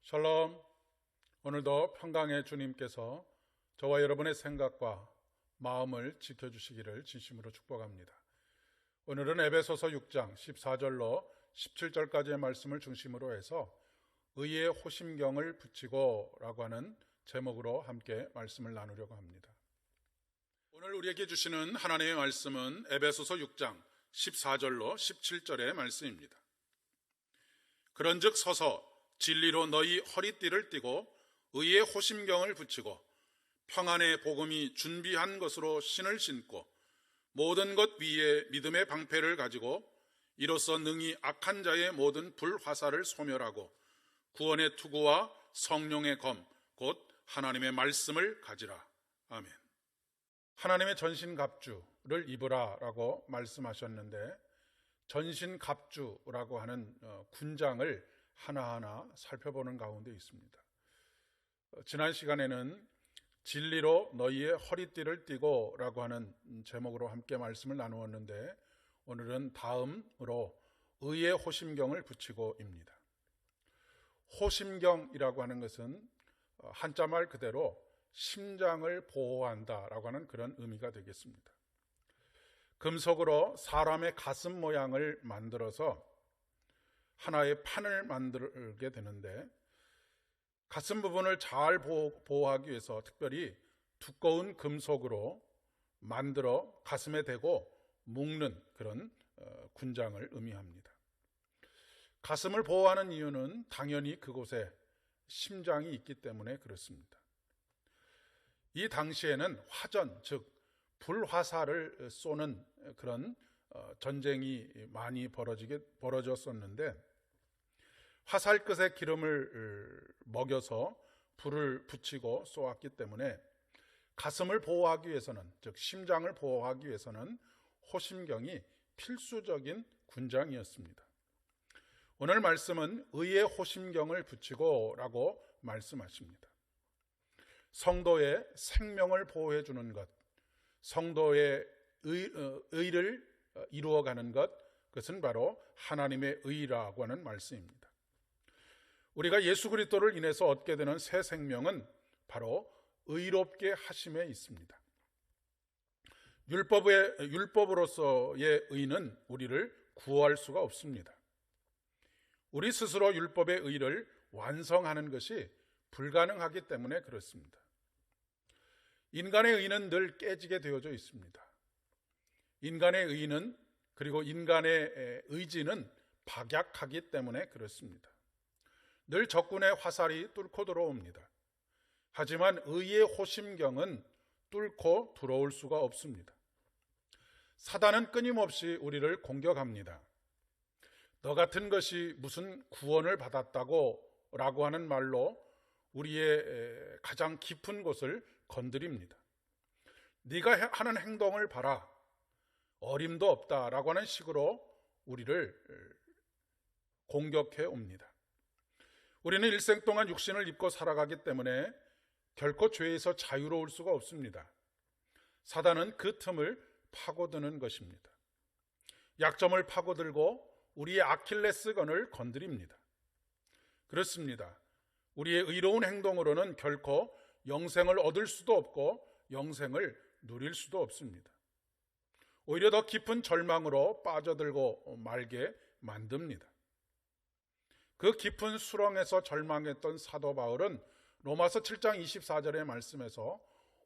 샬롬. 오늘도 평강의 주님께서 저와 여러분의 생각과 마음을 지켜주시기를 진심으로 축복합니다. 오늘은 에베소서 6장 14절로 17절까지의 말씀을 중심으로 해서 의의 호심경을 붙이고 라고 하는 제목으로 함께 말씀을 나누려고 합니다. 오늘 우리에게 주시는 하나님의 말씀은 에베소서 6장 14절로 17절의 말씀입니다. 그런즉 서서 진리로 너희 허리띠를 띠고 의의 호심경을 붙이고 평안의 복음이 준비한 것으로 신을 신고 모든 것 위에 믿음의 방패를 가지고 이로써 능히 악한 자의 모든 불화살을 소멸하고 구원의 투구와 성령의 검 곧 하나님의 말씀을 가지라. 아멘. 하나님의 전신갑주를 입으라 라고 말씀하셨는데, 전신갑주라고 하는 군장을 하나하나 살펴보는 가운데 있습니다. 지난 시간에는 진리로 너희의 허리띠를 띠고 라고 하는 제목으로 함께 말씀을 나누었는데, 오늘은 다음으로 의의 호심경을 붙이고입니다. 호심경이라고 하는 것은 한자말 그대로 심장을 보호한다 라고 하는 그런 의미가 되겠습니다. 금속으로 사람의 가슴 모양을 만들어서 하나의 판을 만들게 되는데, 가슴 부분을 잘 보호하기 위해서 특별히 두꺼운 금속으로 만들어 가슴에 대고 묶는 그런 군장을 의미합니다. 가슴을 보호하는 이유는 당연히 그곳에 심장이 있기 때문에 그렇습니다. 이 당시에는 화전, 즉 불화살을 쏘는 그런 전쟁이 많이 벌어졌었는데, 화살 끝에 기름을 먹여서 불을 붙이고 쏘았기 때문에 가슴을 보호하기 위해서는, 즉 심장을 보호하기 위해서는 호심경이 필수적인 군장이었습니다. 오늘 말씀은 의의 호심경을 붙이고 라고 말씀하십니다. 성도의 생명을 보호해 주는 것, 성도의 의를 이루어가는 것, 그것은 바로 하나님의 의라고 하는 말씀입니다. 우리가 예수 그리스도를 인해서 얻게 되는 새 생명은 바로 의롭게 하심에 있습니다. 율법으로서의 의는 우리를 구할 수가 없습니다. 우리 스스로 율법의 의를 완성하는 것이 불가능하기 때문에 그렇습니다. 인간의 의는 늘 깨지게 되어져 있습니다. 인간의 의는, 그리고 인간의 의지는 박약하기 때문에 그렇습니다. 늘 적군의 화살이 뚫고 들어옵니다. 하지만 의의 호심경은 뚫고 들어올 수가 없습니다. 사단은 끊임없이 우리를 공격합니다. 너 같은 것이 무슨 구원을 받았다고 라고 하는 말로 우리의 가장 깊은 곳을 건드립니다. 네가 하는 행동을 봐라, 어림도 없다라고 하는 식으로 우리를 공격해 옵니다. 우리는 일생 동안 육신을 입고 살아가기 때문에 결코 죄에서 자유로울 수가 없습니다. 사단은 그 틈을 파고드는 것입니다. 약점을 파고들고 우리의 아킬레스건을 건드립니다. 그렇습니다. 우리의 의로운 행동으로는 결코 영생을 얻을 수도 없고 영생을 누릴 수도 없습니다. 오히려 더 깊은 절망으로 빠져들고 말게 만듭니다. 그 깊은 수렁에서 절망했던 사도 바울은 로마서 7장 24절의 말씀에서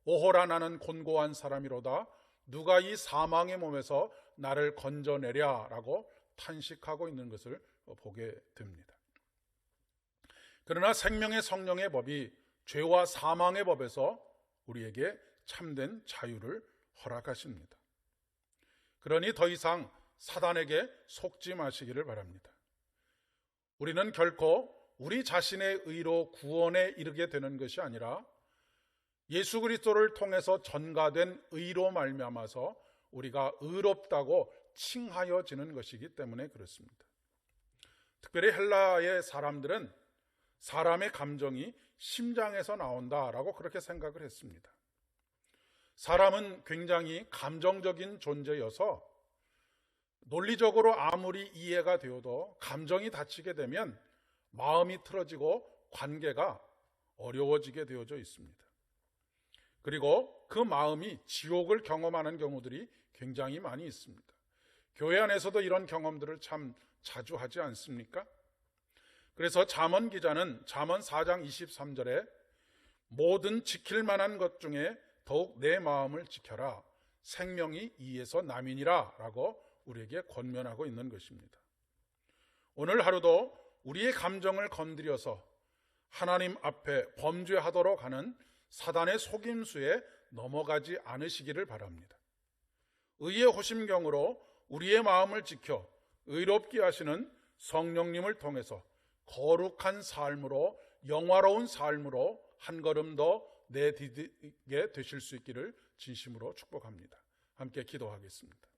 오호라 나는 곤고한 사람이로다, 누가 이 사망의 몸에서 나를 건져내랴 라고 탄식하고 있는 것을 보게 됩니다. 그러나 생명의 성령의 법이 죄와 사망의 법에서 우리에게 참된 자유를 허락하십니다. 그러니 더 이상 사단에게 속지 마시기를 바랍니다. 우리는 결코 우리 자신의 의로 구원에 이르게 되는 것이 아니라 예수 그리스도를 통해서 전가된 의로 말미암아서 우리가 의롭다고 칭하여지는 것이기 때문에 그렇습니다. 특별히 헬라의 사람들은 사람의 감정이 심장에서 나온다라고 그렇게 생각을 했습니다. 사람은 굉장히 감정적인 존재여서 논리적으로 아무리 이해가 되어도 감정이 닫히게 되면 마음이 틀어지고 관계가 어려워지게 되어져 있습니다. 그리고 그 마음이 지옥을 경험하는 경우들이 굉장히 많이 있습니다. 교회 안에서도 이런 경험들을 참 자주 하지 않습니까? 그래서 잠언 기자는 잠언 4장 23절에 모든 지킬 만한 것 중에 더욱 내 마음을 지켜라. 생명이 이에서 남이니라 라고 우리에게 권면하고 있는 것입니다. 오늘 하루도 우리의 감정을 건드려서 하나님 앞에 범죄하도록 하는 사단의 속임수에 넘어가지 않으시기를 바랍니다. 의의 호심경으로 우리의 마음을 지켜 의롭게 하시는 성령님을 통해서 거룩한 삶으로, 영화로운 삶으로 한 걸음 더 내디디게 되실 수 있기를 진심으로 축복합니다. 함께 기도하겠습니다.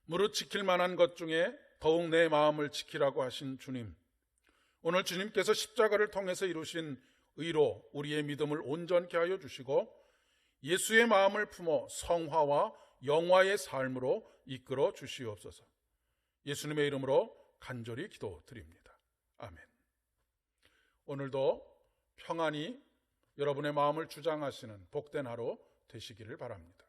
무릇 지킬 만한 것 중에 더욱 내 마음을 지키라고 하신 주님, 오늘 주님께서 십자가를 통해서 이루신 의로 우리의 믿음을 온전케 하여 주시고 예수의 마음을 품어 성화와 영화의 삶으로 이끌어 주시옵소서. 예수님의 이름으로 간절히 기도드립니다. 아멘. 오늘도 평안히 여러분의 마음을 주장하시는 복된 하루 되시기를 바랍니다.